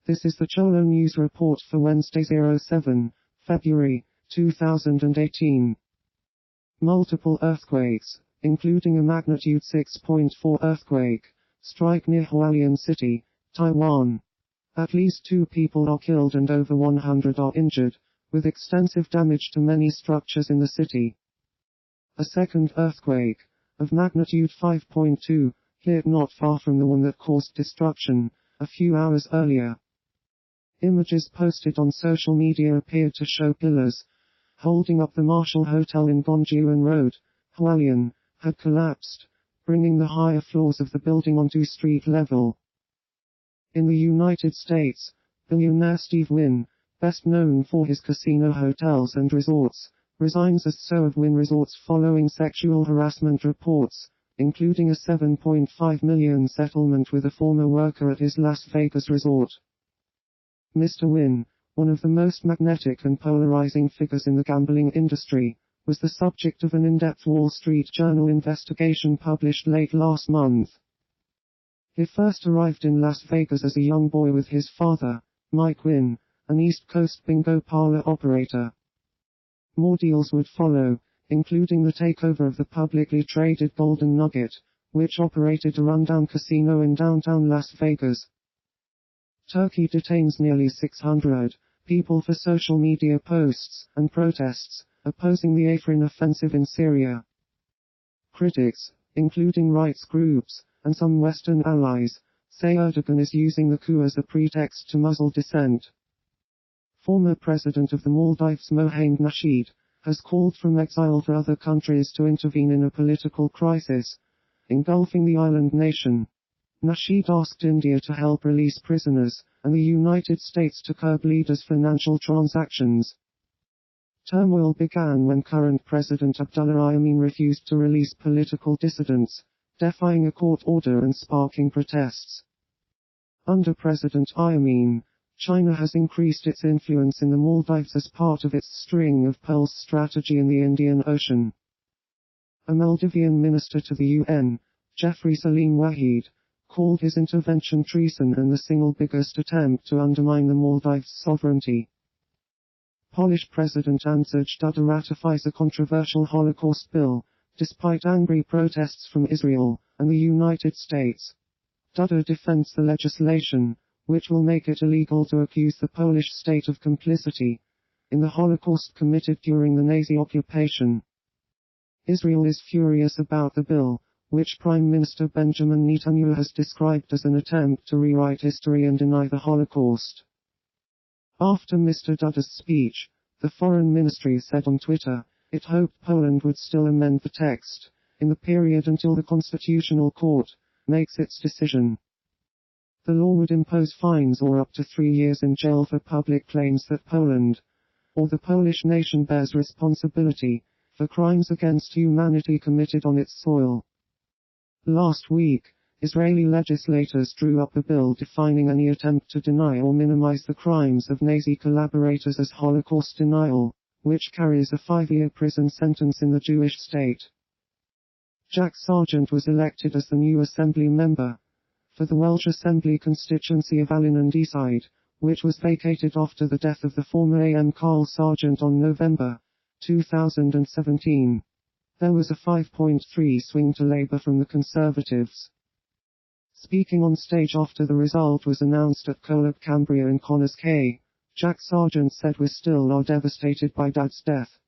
This is the Cholo News Report for Wednesday 07 February 2018. Multiple earthquakes, including a magnitude 6.4 earthquake, strike near Hualien City, Taiwan. At least 2 people are killed and over 100 are injured, with extensive damage to many structures in the city. A second earthquake, of magnitude 5.2, hit not far from the one that caused destruction, a few hours earlier. Images posted on social media appeared to show pillars holding up the Marshall Hotel in Gongjuan Road, Hualien, had collapsed, bringing the higher floors of the building onto street level. In the United States, billionaire Steve Wynn, best known for his casino hotels and resorts, resigns as CEO of Wynn Resorts following sexual harassment reports, including a $7.5 million settlement with a former worker at his Las Vegas resort. Mr. Wynn, one of the most magnetic and polarizing figures in the gambling industry, was the subject of an in-depth Wall Street Journal investigation published late last month. He first arrived in Las Vegas as a young boy with his father, Mike Wynn, an East Coast bingo parlor operator. More deals would follow, including the takeover of the publicly traded Golden Nugget, which operated a rundown casino in downtown Las Vegas. Turkey detains nearly 600 people for social media posts and protests opposing the Afrin offensive in Syria. Critics, including rights groups and some Western allies, say Erdogan is using the coup as a pretext to muzzle dissent. Former President of the Maldives Mohamed Nasheed has called from exile for other countries to intervene in a political crisis engulfing the island nation. Nasheed asked India to help release prisoners, and the United States to curb leaders' financial transactions. Turmoil began when current President Abdullah Yameen refused to release political dissidents, defying a court order and sparking protests. Under President Yameen, China has increased its influence in the Maldives as part of its string of pearls strategy in the Indian Ocean. A Maldivian minister to the UN, Jeffrey Salim Wahid, called his intervention treason and the single biggest attempt to undermine the Maldives' sovereignty. Polish President Andrzej Duda ratifies a controversial Holocaust bill, despite angry protests from Israel and the United States. Duda defends the legislation, which will make it illegal to accuse the Polish state of complicity in the Holocaust committed during the Nazi occupation. Israel is furious about the bill, which Prime Minister Benjamin Netanyahu has described as an attempt to rewrite history and deny the Holocaust. After Mr. Duda's speech, the Foreign Ministry said on Twitter, it hoped Poland would still amend the text in the period until the Constitutional Court makes its decision. The law would impose fines or up to 3 years in jail for public claims that Poland, or the Polish nation, bears responsibility for crimes against humanity committed on its soil. Last week, Israeli legislators drew up a bill defining any attempt to deny or minimize the crimes of Nazi collaborators as Holocaust denial, which carries a 5-year prison sentence in the Jewish state. Jack Sargent was elected as the new assembly member for the Welsh Assembly constituency of Alyn and Deeside, which was vacated after the death of the former AM Carl Sargent on November 2017. There was a 5.3 swing to Labour from the Conservatives. Speaking on stage after the result was announced at Coleg Cambria in Connah's Quay, Jack Sargent said, "We still are devastated by Dad's death.